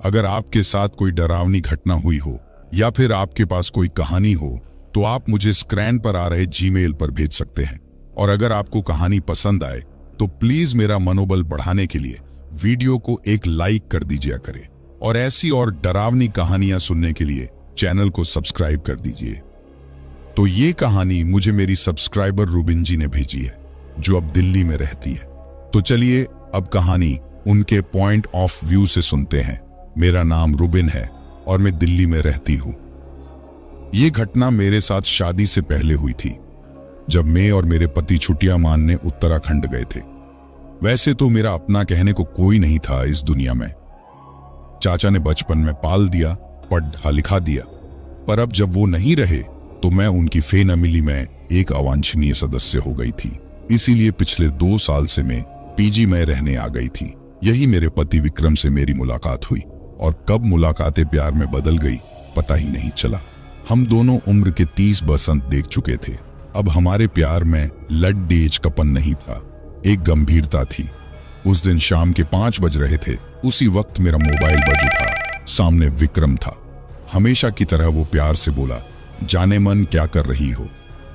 अगर आपके साथ कोई डरावनी घटना हुई हो या फिर आपके पास कोई कहानी हो तो आप मुझे स्क्रीन पर आ रहे जीमेल पर भेज सकते हैं। और अगर आपको कहानी पसंद आए तो प्लीज मेरा मनोबल बढ़ाने के लिए वीडियो को एक लाइक कर दीजिए करें और ऐसी और डरावनी कहानियां सुनने के लिए चैनल को सब्सक्राइब कर दीजिए। तो ये कहानी मुझे मेरी सब्सक्राइबर रुबिन जी ने भेजी है, जो अब दिल्ली में रहती है। तो चलिए अब कहानी उनके पॉइंट ऑफ व्यू से सुनते हैं। मेरा नाम रुबिन है और मैं दिल्ली में रहती हूँ। ये घटना मेरे साथ शादी से पहले हुई थी, जब मैं और मेरे पति छुट्टियां मानने उत्तराखंड गए थे। वैसे तो मेरा अपना कहने को कोई नहीं था इस दुनिया में। चाचा ने बचपन में पाल दिया, पढ़ा लिखा दिया, पर अब जब वो नहीं रहे तो मैं उनकी फैमिली में एक अवांछनीय सदस्य हो गई थी। इसीलिए पिछले 2 साल से मैं पीजी में रहने आ गई थी। यही मेरे पति विक्रम से मेरी मुलाकात हुई और कब मुलाकातें प्यार में बदल गई पता ही नहीं चला। हम दोनों उम्र के 30 बसंत देख चुके थे। अब हमारे प्यार में लड्डेजकपन नहीं था, एक गंभीरता थी। उस दिन शाम के 5 बज रहे थे। उसी वक्त मेरा मोबाइल बज उठा। सामने विक्रम था। हमेशा की तरह वो प्यार से बोला, जाने मन क्या कर रही हो?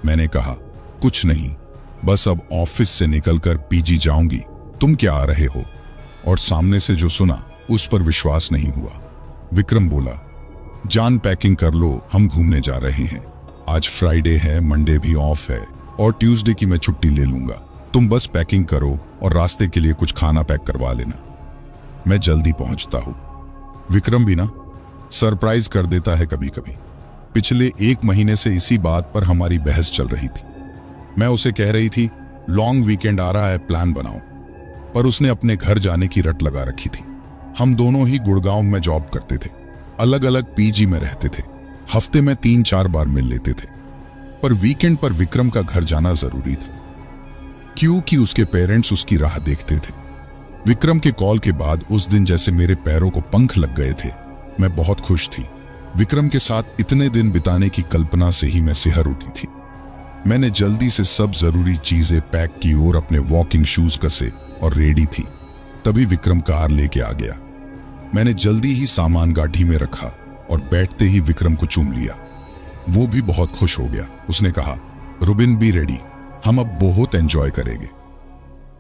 मैंने कहा, कुछ नहीं, बस अब ऑफिस से निकलकर पीजी जाऊंगी। तुम क्या आ रहे हो? और सामने से जो सुना उस पर विश्वास नहीं हुआ। विक्रम बोला, जान पैकिंग कर लो, हम घूमने जा रहे हैं। आज फ्राइडे है, मंडे भी ऑफ है और ट्यूसडे की मैं छुट्टी ले लूंगा। तुम बस पैकिंग करो और रास्ते के लिए कुछ खाना पैक करवा लेना, मैं जल्दी पहुंचता हूं। विक्रम भी ना सरप्राइज कर देता है कभी कभी। पिछले 1 महीने से इसी बात पर हमारी बहस चल रही थी। मैं उसे कह रही थी, लॉन्ग वीकेंड आ रहा है, प्लान बनाओ, पर उसने अपने घर जाने की रट लगा रखी थी। हम दोनों ही गुड़गांव में जॉब करते थे, अलग अलग पीजी में रहते थे। हफ्ते में 3-4 बार मिल लेते थे, पर वीकेंड पर विक्रम का घर जाना जरूरी था, क्योंकि उसके पेरेंट्स उसकी राह देखते थे। विक्रम के कॉल के बाद उस दिन जैसे मेरे पैरों को पंख लग गए थे। मैं बहुत खुश थी। विक्रम के साथ इतने दिन बिताने की कल्पना से ही मैं सिहर उठी थी। मैंने जल्दी से सब जरूरी चीजें पैक की और अपने वॉकिंग शूज कसे और रेडी थी। तभी विक्रम कार लेके आ गया। मैंने जल्दी ही सामान गाड़ी में रखा और बैठते ही विक्रम को चूम लिया। वो भी बहुत खुश हो गया। उसने कहा, रुबिन भी रेडी, हम अब बहुत एंजॉय करेंगे।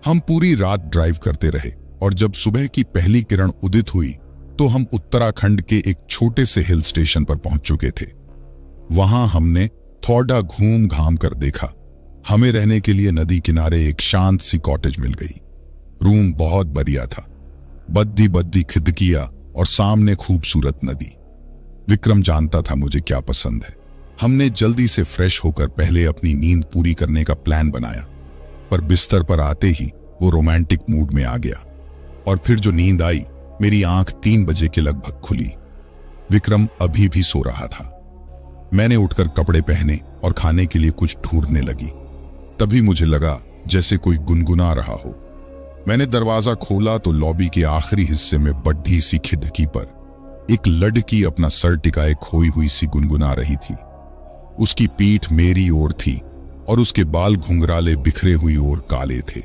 हम पूरी रात ड्राइव करते रहे और जब सुबह की पहली किरण उदित हुई तो हम उत्तराखंड के एक छोटे से हिल स्टेशन पर पहुंच चुके थे। वहां हमने थोड़ा घूम घाम कर देखा। हमें रहने के लिए नदी किनारे एक शांत सी कॉटेज मिल गई। रूम बहुत बढ़िया था, बद्दी बद्दी खिड़कियां और सामने खूबसूरत नदी। विक्रम जानता था मुझे क्या पसंद है। हमने जल्दी से फ्रेश होकर पहले अपनी नींद पूरी करने का प्लान बनाया, पर बिस्तर पर आते ही वो रोमांटिक मूड में आ गया और फिर जो नींद आई, मेरी आंख 3 बजे के लगभग खुली। विक्रम अभी भी सो रहा था। मैंने उठकर कपड़े पहने और खाने के लिए कुछ ढूंढने लगी। तभी मुझे लगा जैसे कोई गुनगुना रहा हो। मैंने दरवाजा खोला तो लॉबी के आखिरी हिस्से में बड़ी सी खिड़की पर एक लड़की अपना सर टिकाए खोई हुई सी गुनगुना रही थी। उसकी पीठ मेरी ओर थी और उसके बाल घुंघराले बिखरे हुई और काले थे।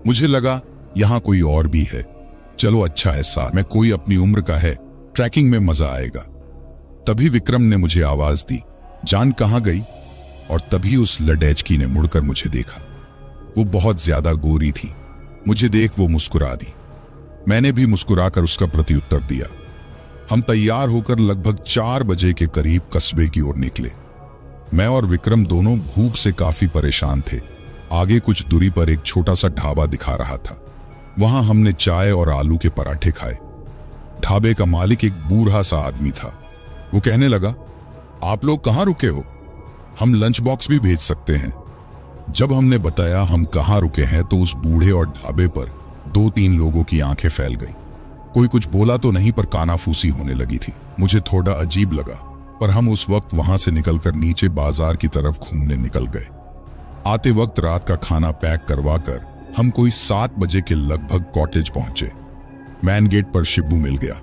मुझे लगा यहां कोई और भी है। चलो अच्छा है, साथ में कोई अपनी उम्र का है, ट्रैकिंग में मजा आएगा। तभी विक्रम ने मुझे आवाज दी, जान कहां गई? और तभी उस लड़की ने मुड़कर मुझे देखा। वो बहुत ज्यादा गोरी थी। मुझे देख वो मुस्कुरा दी। मैंने भी मुस्कुराकर उसका प्रत्युत्तर दिया। हम तैयार होकर लगभग 4 बजे के करीब कस्बे की ओर निकले। मैं और विक्रम दोनों भूख से काफी परेशान थे। आगे कुछ दूरी पर एक छोटा सा ढाबा दिखा रहा था। वहां हमने चाय और आलू के पराठे खाए। ढाबे का मालिक एक बूढ़ा सा आदमी था। वो कहने लगा, आप लोग कहां रुके हो? हम लंच बॉक्स भी भेज सकते हैं। जब हमने बताया हम कहां रुके हैं तो उस बूढ़े और ढाबे पर 2-3 लोगों की आंखें फैल गई। कोई कुछ बोला तो नहीं, पर कानाफूसी होने लगी थी। मुझे थोड़ा अजीब लगा, पर हम उस वक्त वहां से निकलकर नीचे बाजार की तरफ घूमने निकल गए। आते वक्त रात का खाना पैक करवाकर हम कोई 7 बजे के लगभग कॉटेज पहुंचे। मैन गेट पर शिब्बू मिल गया।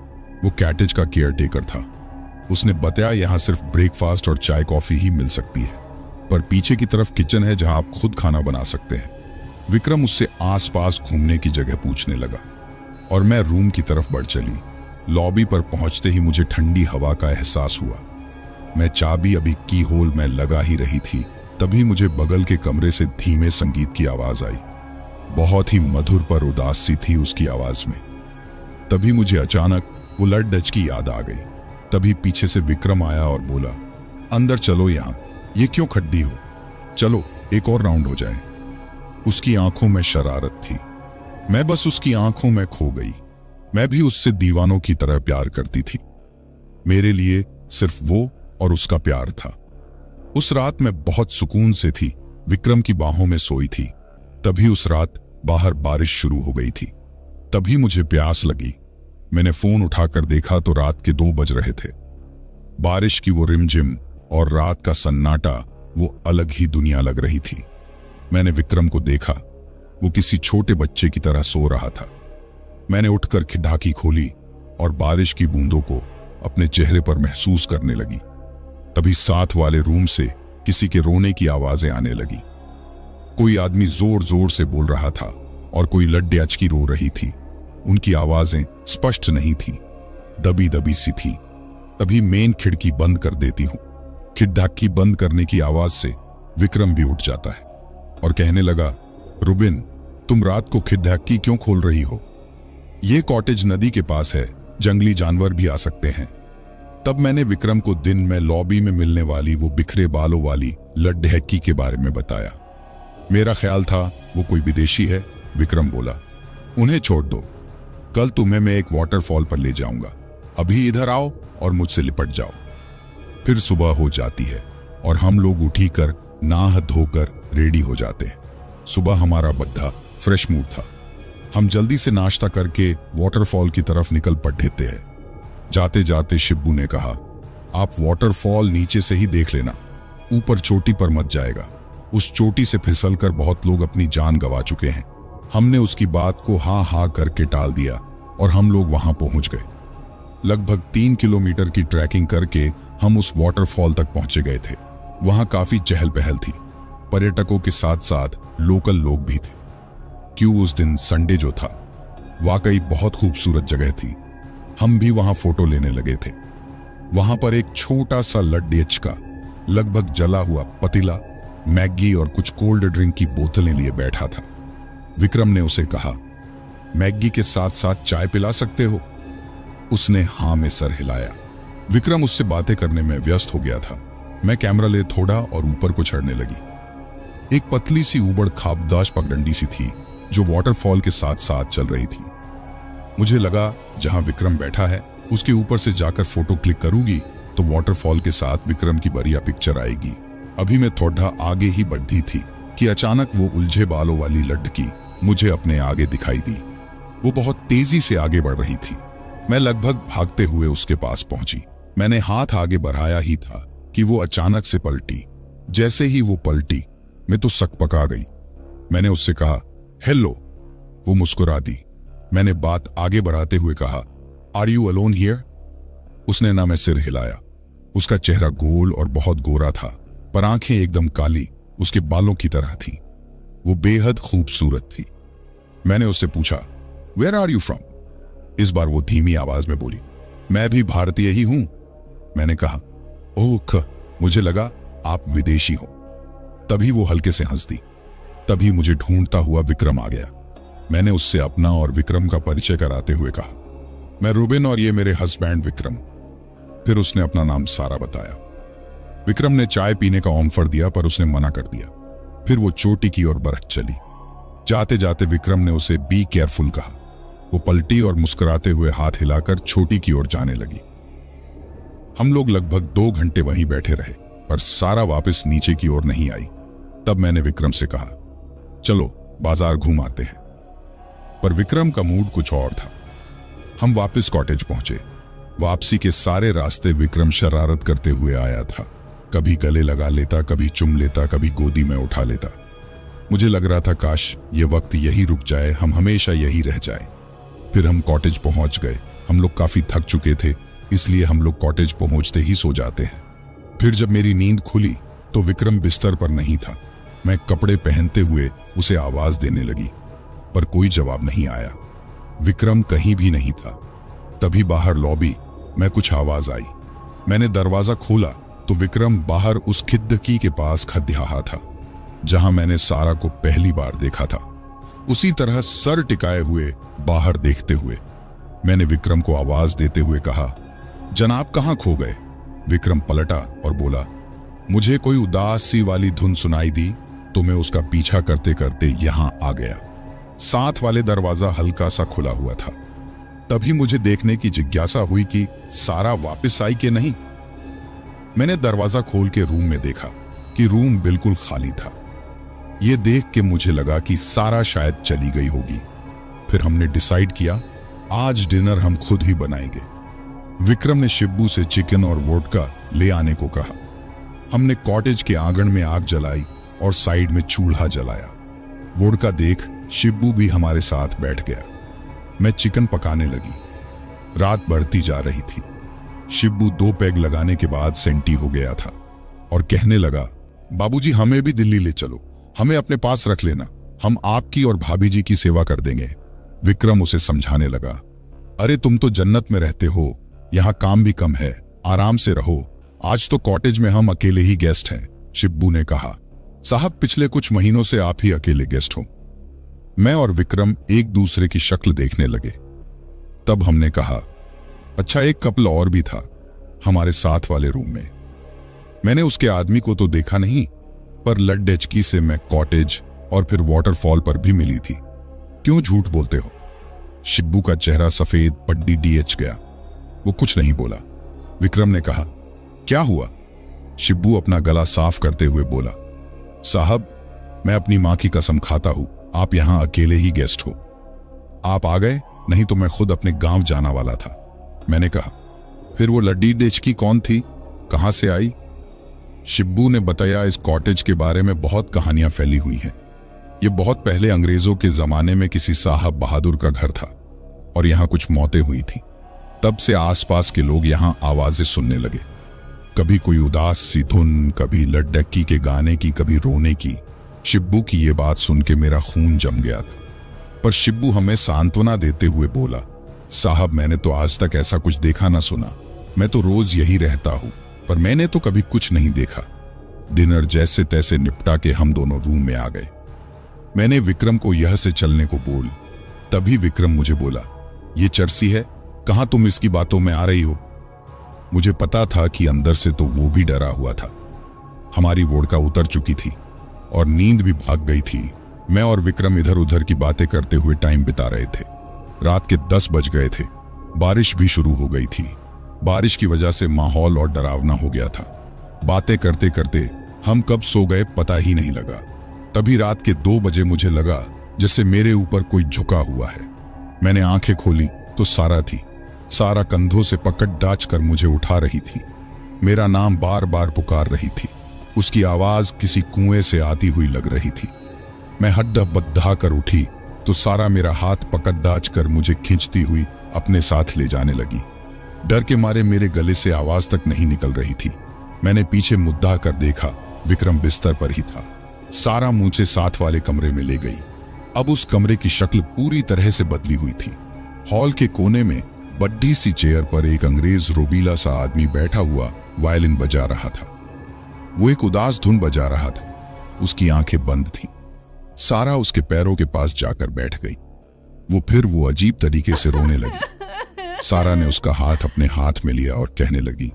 वो कॉटेज का केयरटेकर था। उसने बताया यहाँ सिर्फ ब्रेकफास्ट और चाय कॉफी ही मिल सकती है, पर पीछे की तरफ किचन है जहां आप खुद खाना बना सकते हैं। विक्रम उससे आसपास घूमने की जगह पूछने लगा और मैं रूम की तरफ बढ़ चली। लॉबी पर पहुंचते ही मुझे ठंडी हवा का एहसास हुआ। मैं चाबी अभी की होल में लगा ही रही थी, तभी मुझे बगल के कमरे से धीमे संगीत की आवाज आई। बहुत ही मधुर पर उदास सी थी उसकी आवाज में। तभी मुझे अचानक वो लड़ डच की याद आ गई। तभी पीछे से विक्रम आया और बोला, अंदर चलो, यहां ये क्यों खड्डी हो, चलो एक और राउंड हो जाए। उसकी आंखों में शरारत थी। मैं बस उसकी आंखों में खो गई। मैं भी उससे दीवानों की तरह प्यार करती थी। मेरे लिए सिर्फ वो और उसका प्यार था। उस रात मैं बहुत सुकून से थी, विक्रम की बाहों में सोई थी। तभी उस रात बाहर बारिश शुरू हो गई थी। तभी मुझे प्यास लगी। मैंने फोन उठाकर देखा तो रात के 2 बज रहे थे। बारिश की वो रिमझिम और रात का सन्नाटा, वो अलग ही दुनिया लग रही थी। मैंने विक्रम को देखा, वो किसी छोटे बच्चे की तरह सो रहा था। मैंने उठकर खिड़की खोली और बारिश की बूंदों को अपने चेहरे पर महसूस करने लगी। तभी साथ वाले रूम से किसी के रोने की आवाजें आने लगी। कोई आदमी जोर जोर से बोल रहा था और कोई लड्डे अचकी रो रही थी। उनकी आवाजें स्पष्ट नहीं थी, दबी दबी सी थी। तभी मेन खिड़की बंद कर देती हूं। खिड़की बंद करने की आवाज से विक्रम भी उठ जाता है और कहने लगा, रुबिन, तुम रात को खिड़की क्यों खोल रही हो? ये कॉटेज नदी के पास है, जंगली जानवर भी आ सकते हैं। तब मैंने विक्रम को दिन में लॉबी में मिलने वाली वो बिखरे बालों वाली लड्ढहक्की के बारे में बताया। मेरा ख्याल था वो कोई विदेशी है। विक्रम बोला, उन्हें छोड़ दो, कल तुम्हें मैं एक वाटरफॉल पर ले जाऊंगा। अभी इधर आओ और मुझसे लिपट जाओ। फिर सुबह हो जाती है और हम लोग उठी कर नाह धोकर रेडी हो जाते हैं। सुबह हमारा बद्धा फ्रेश मूड था। हम जल्दी से नाश्ता करके वाटरफॉल की तरफ निकल पड़ते हैं। जाते जाते शिब्बू ने कहा, आप वाटरफॉल नीचे से ही देख लेना, ऊपर चोटी पर मत जाएगा। उस चोटी से फिसलकर बहुत लोग अपनी जान गंवा चुके हैं। हमने उसकी बात को हाँ हाँ करके टाल दिया और हम लोग वहां पहुंच गए। लगभग 3 किलोमीटर की ट्रैकिंग करके हम उस वाटरफॉल तक पहुंचे गए थे। वहां काफी चहल पहल थी। पर्यटकों के साथ साथ लोकल लोग भी थे। क्यों उस दिन संडे जो था, वाकई बहुत खूबसूरत जगह थी। हम भी वहां फोटो लेने लगे थे। वहां पर एक छोटा सा लड्डेच का लगभग जला हुआ पतीला, मैगी और कुछ कोल्ड ड्रिंक की बोतलें लिए बैठा था। विक्रम ने उसे कहा, मैगी के साथ साथ चाय पिला सकते हो? उसने हाँ में सर हिलाया। विक्रम उससे बातें करने में व्यस्त हो गया था। मैं कैमरा ले थोड़ा और ऊपर को चढ़ने लगी। एक पतली सी ऊबड़ खाबदाश पगडंडी सी थी जो वाटरफॉल के साथ साथ चल रही थी। मुझे लगा जहां विक्रम बैठा है उसके ऊपर से जाकर फोटो क्लिक करूंगी तो वाटरफॉल के साथ विक्रम की बढ़िया पिक्चर आएगी। अभी मैं थोड़ा आगे ही बढ़ी थी कि अचानक वो उलझे बालों वाली लड़की मुझे अपने आगे दिखाई दी। वो बहुत तेजी से आगे बढ़ रही थी। मैं लगभग भागते हुए उसके पास पहुंची। मैंने हाथ आगे बढ़ाया ही था कि वो अचानक से पलटी। जैसे ही वो पलटी, मैं तो सकपका गई। मैंने उससे कहा, हेलो। वो मुस्कुरा दी। मैंने बात आगे बढ़ाते हुए कहा, आर यू अलोन हियर? उसने ना मैं सिर हिलाया। उसका चेहरा गोल और बहुत गोरा था, पर आंखें एकदम काली, उसके बालों की तरह थी। वो बेहद खूबसूरत थी। मैंने उससे पूछा, वेयर आर यू फ्रॉम? इस बार वो धीमी आवाज में बोली, मैं भी भारतीय ही हूं। मैंने कहा, ओह, मुझे लगा आप विदेशी हो। तभी वो हल्के से हंस दी। तभी मुझे ढूंढता हुआ विक्रम आ गया। मैंने उससे अपना और विक्रम का परिचय कराते हुए कहा, मैं रुबिन और ये मेरे हस्बैंड विक्रम। फिर उसने अपना नाम सारा बताया। विक्रम ने चाय पीने का ऑफर दिया पर उसने मना कर दिया। फिर वो चोटी की ओर बढ़ चली। जाते जाते विक्रम ने उसे बी केयरफुल कहा। वो पलटी और मुस्कुराते हुए हाथ हिलाकर छोटी की ओर जाने लगी। हम लोग लगभग 2 घंटे वहीं बैठे रहे, पर सारा वापस नीचे की ओर नहीं आई। तब मैंने विक्रम से कहा, चलो बाजार घूम आते हैं। पर विक्रम का मूड कुछ और था। हम वापस कॉटेज पहुंचे। वापसी के सारे रास्ते विक्रम शरारत करते हुए आया था। कभी गले लगा लेता, कभी चुम लेता, कभी गोदी में उठा लेता। मुझे लग रहा था काश ये वक्त यही रुक जाए, हम हमेशा यही रह जाए। फिर हम कॉटेज पहुंच गए। हम लोग काफी थक चुके थे, इसलिए हम लोग कॉटेज पहुंचते ही सो जाते हैं। फिर जब मेरी नींद खुली तो विक्रम बिस्तर पर नहीं था। मैं कपड़े पहनते हुए उसे आवाज देने लगी, पर कोई जवाब नहीं आया। विक्रम कहीं भी नहीं था। तभी बाहर लॉबी में कुछ आवाज आई। मैंने दरवाजा खोला तो विक्रम बाहर उस खिड़की के पास खड़ा था जहां मैंने सारा को पहली बार देखा था। उसी तरह सर टिकाए हुए बाहर देखते हुए मैंने विक्रम को आवाज देते हुए कहा, जनाब कहां खो गए? विक्रम पलटा और बोला, मुझे कोई उदास सी वाली धुन सुनाई दी तो मैं उसका पीछा करते करते यहां आ गया। साथ वाले दरवाजा हल्का सा खुला हुआ था। तभी मुझे देखने की जिज्ञासा हुई कि सारा वापस आई कि नहीं। मैंने दरवाजा खोल के रूम में देखा कि रूम बिल्कुल खाली था। यह देख के मुझे लगा कि सारा शायद चली गई होगी। फिर हमने डिसाइड किया आज डिनर हम खुद ही बनाएंगे। विक्रम ने शिब्बू से चिकन और वोडका ले आने को कहा। हमने कॉटेज के आंगन में आग जलाई और साइड में चूल्हा जलाया। वोडका देख शिब्बू भी हमारे साथ बैठ गया। मैं चिकन पकाने लगी। रात बढ़ती जा रही थी। शिब्बू 2 पैग लगाने के बाद सेंटी हो गया था और कहने लगा, बाबूजी हमें भी दिल्ली ले चलो, हमें अपने पास रख लेना, हम आपकी और भाभी जी की सेवा कर देंगे। विक्रम उसे समझाने लगा, अरे तुम तो जन्नत में रहते हो, यहाँ काम भी कम है, आराम से रहो, आज तो कॉटेज में हम अकेले ही गेस्ट हैं। शिब्बू ने कहा, साहब पिछले कुछ महीनों से आप ही अकेले गेस्ट हो। मैं और विक्रम एक दूसरे की शक्ल देखने लगे। तब हमने कहा, अच्छा एक कपल और भी था हमारे साथ वाले रूम में। मैंने उसके आदमी को तो देखा नहीं, पर लड्डेचकी से मैं कॉटेज और फिर वाटरफॉल पर भी मिली थी। क्यों झूठ बोलते हो? शिब्बू का चेहरा सफेद पड्डी डीएच गया। वो कुछ नहीं बोला। विक्रम ने कहा, क्या हुआ? शिब्बू अपना गला साफ करते हुए बोला, साहब मैं अपनी मां की कसम खाता हूं, आप यहां अकेले ही गेस्ट हो। आप आ गए, नहीं तो मैं खुद अपने गांव जाना वाला था। मैंने कहा, फिर वो लड्डी डेचकी कौन थी, कहां से आई? शिब्बू ने बताया, इस कॉटेज के बारे में बहुत कहानियां फैली हुई हैं। ये बहुत पहले अंग्रेजों के जमाने में किसी साहब बहादुर का घर था और यहां कुछ मौतें हुई थी। तब से आसपास के लोग यहां आवाजें सुनने लगे, कभी कोई उदास सी धुन, कभी लड्डक्की के गाने की, कभी रोने की। शिब्बू की ये बात सुन के मेरा खून जम गया था, पर शिब्बू हमें सांत्वना देते हुए बोला, साहब मैंने तो आज तक ऐसा कुछ देखा ना सुना, मैं तो रोज यही रहता हूं, पर मैंने तो कभी कुछ नहीं देखा। डिनर जैसे तैसे निपटा के हम दोनों रूम में आ गए। मैंने विक्रम को यह से चलने को बोल, तभी विक्रम मुझे बोला, ये चर्सी है, कहां तुम इसकी बातों में आ रही हो? मुझे पता था कि अंदर से तो वो भी डरा हुआ था। हमारी वोडका उतर चुकी थी और नींद भी भाग गई थी। मैं और विक्रम इधर उधर की बातें करते हुए टाइम बिता रहे थे। रात के 10 बज गए थे। बारिश भी शुरू हो गई थी। बारिश की वजह से माहौल और डरावना हो गया था। बातें करते करते हम कब सो गए पता ही नहीं लगा। तभी रात के 2 बजे मुझे लगा जैसे मेरे ऊपर कोई झुका हुआ है। मैंने आंखें खोली तो सारा थी। सारा कंधों से पकड़ डाच कर मुझे उठा रही थी। मेरा नाम बार बार पुकार रही थी। उसकी आवाज किसी कुएं से आती हुई लग रही थी। मैं हड्डा बद्धा कर उठी तो सारा मेरा हाथ पकड़ डाच कर मुझे खींचती हुई अपने साथ ले जाने लगी। डर के मारे मेरे गले से आवाज तक नहीं निकल रही थी। मैंने पीछे मुद्दा कर देखा, विक्रम बिस्तर पर ही था। सारा मुझे साथ वाले कमरे में ले गई। अब उस कमरे की शक्ल पूरी तरह से बदली हुई थी। हॉल के कोने में बड्डी सी चेयर पर एक अंग्रेज रोबीला सा आदमी बैठा हुआ वायलिन बजा रहा था। वो एक उदास धुन बजा रहा था। उसकी आंखें बंद थीं। सारा उसके पैरों के पास जाकर बैठ गई। वो अजीब तरीके से रोने लगी। सारा ने उसका हाथ अपने हाथ में लिया और कहने लगी,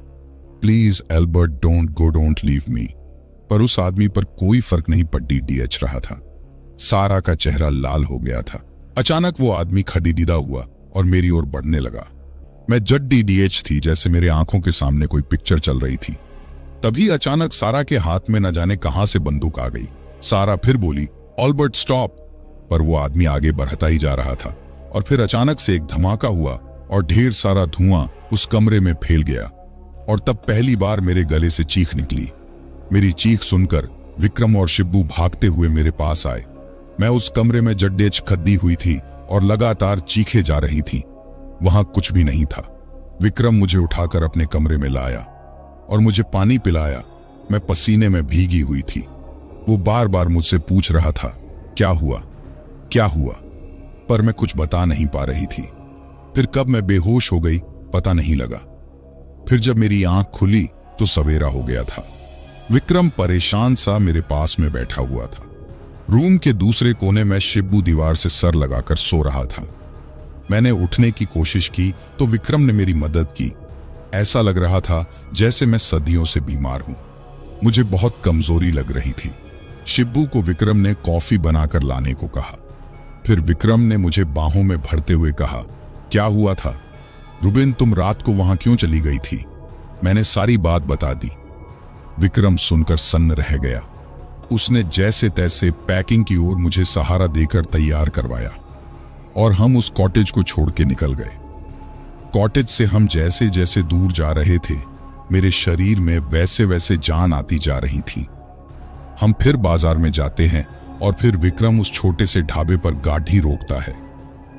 please Albert don't go, don't leave me. पर उस आदमी पर कोई फर्क नहीं पड्डी डीएच रहा था। सारा का चेहरा लाल हो गया था। अचानक वो आदमी खड़ीदिदा हुआ और मेरी ओर बढ़ने लगा। मैं जड्डी डीएच थी, जैसे मेरे आंखों के सामने कोई पिक्चर चल रही थी। तभी अचानक सारा के हाथ में न जाने कहां से बंदूक आ गई। सारा फिर बोली, ऑल्बर्ट स्टॉप। पर वो आदमी आगे बढ़ता ही जा रहा था और फिर अचानक से एक धमाका हुआ और ढेर सारा धुआं उस कमरे में फैल गया। और तब पहली बार मेरे गले से चीख निकली। मेरी चीख सुनकर विक्रम और शिब्बू भागते हुए मेरे पास आए। मैं उस कमरे में जड्डेच खद्दी हुई थी और लगातार चीखे जा रही थी। वहां कुछ भी नहीं था। विक्रम मुझे उठाकर अपने कमरे में लाया और मुझे पानी पिलाया। मैं पसीने में भीगी हुई थी। वो बार बार मुझसे पूछ रहा था, क्या हुआ, क्या हुआ, पर मैं कुछ बता नहीं पा रही थी। फिर कब मैं बेहोश हो गई पता नहीं लगा। फिर जब मेरी आंख खुली तो सवेरा हो गया था। विक्रम परेशान सा मेरे पास में बैठा हुआ था। रूम के दूसरे कोने में शिब्बू दीवार से सर लगाकर सो रहा था। मैंने उठने की कोशिश की तो विक्रम ने मेरी मदद की। ऐसा लग रहा था जैसे मैं सदियों से बीमार हूं। मुझे बहुत कमजोरी लग रही थी। शिब्बू को विक्रम ने कॉफी बनाकर लाने को कहा। फिर विक्रम ने मुझे बाहों में भरते हुए कहा, क्या हुआ था रुबिन, तुम रात को वहां क्यों चली गई थी? मैंने सारी बात बता दी। विक्रम सुनकर सन्न रह गया। उसने जैसे तैसे पैकिंग की ओर मुझे सहारा देकर तैयार करवाया और हम उस कॉटेज को छोड़ के निकल गए। कॉटेज से हम जैसे जैसे दूर जा रहे थे, मेरे शरीर में वैसे वैसे जान आती जा रही थी। हम फिर बाजार में जाते हैं और फिर विक्रम उस छोटे से ढाबे पर गाड़ी रोकता है।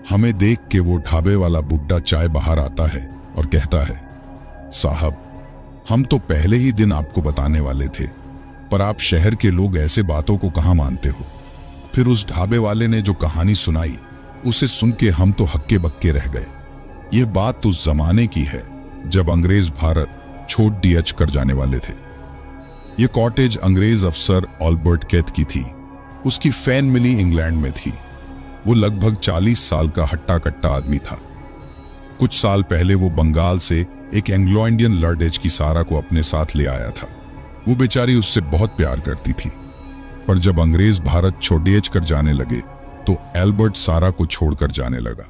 हमें देख के वो ढाबे वाला बुड्ढा चाय बाहर आता है और कहता है, साहब, हम तो पहले ही दिन आपको बताने वाले थे, पर आप शहर के लोग ऐसे बातों को कहाँ मानते हो। फिर उस ढाबे वाले ने जो कहानी सुनाई, उसे सुन के हम तो हक्के बक्के रह गए। यह बात उस जमाने की है जब अंग्रेज भारत छोड़ डीएच कर जाने वाले थे। यह कॉटेज अंग्रेज अफसर ऑल्बर्ट कैथ की थी। उसकी फैन मिली इंग्लैंड में थी। वो लगभग 40 साल का हट्टा कट्टा आदमी था। कुछ साल पहले वो बंगाल से एक एंग्लो इंडियन लर्डेज की सारा को अपने साथ ले आया था। वो बेचारी उससे बहुत प्यार करती थी, पर जब अंग्रेज भारत छोड़ेज कर जाने लगे तो एल्बर्ट सारा को छोड़कर जाने लगा।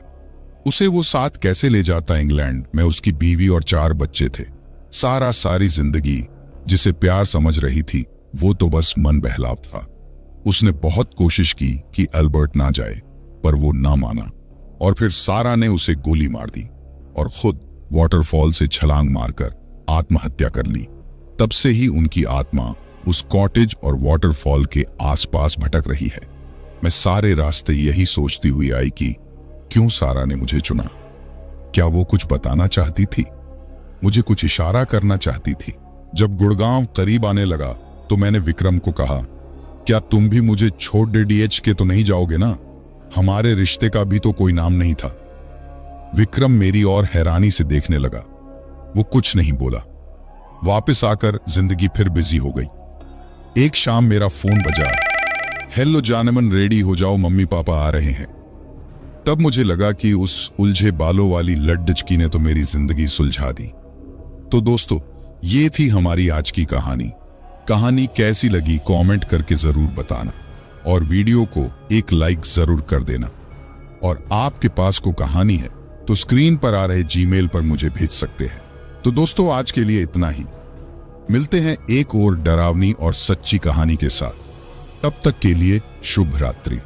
उसे वो साथ कैसे ले जाता इंग्लैंड में? उसकी बीवी और 4 बच्चे थे। सारा सारी जिंदगी जिसे प्यार समझ रही थी, वो तो बस मन बहलाव था। उसने बहुत कोशिश की कि एल्बर्ट ना जाए, पर वो ना माना और फिर सारा ने उसे गोली मार दी और खुद वाटरफॉल से छलांग मारकर आत्महत्या कर ली। तब से ही उनकी आत्मा उस कॉटेज और वाटरफॉल के आसपास भटक रही है। मैं सारे रास्ते यही सोचती हुई आई कि क्यों सारा ने मुझे चुना। क्या वो कुछ बताना चाहती थी? मुझे कुछ इशारा करना चाहती थी? जब गुड़गांव करीब आने लगा तो मैंने विक्रम को कहा, क्या तुम भी मुझे छोड़ दे डीएच के तो नहीं जाओगे ना? हमारे रिश्ते का भी तो कोई नाम नहीं था। विक्रम मेरी ओर हैरानी से देखने लगा। वो कुछ नहीं बोला। वापस आकर जिंदगी फिर बिजी हो गई। एक शाम मेरा फोन बजा। हेलो जानमन, रेडी हो जाओ, मम्मी पापा आ रहे हैं। तब मुझे लगा कि उस उलझे बालों वाली लड्डचकी ने तो मेरी जिंदगी सुलझा दी। तो दोस्तों, ये थी हमारी आज की कहानी। कहानी कैसी लगी कमेंट करके जरूर बताना और वीडियो को एक लाइक जरूर कर देना। और आपके पास को कहानी है तो स्क्रीन पर आ रहे जीमेल पर मुझे भेज सकते हैं। तो दोस्तों, आज के लिए इतना ही। मिलते हैं एक और डरावनी और सच्ची कहानी के साथ। तब तक के लिए शुभ रात्रि।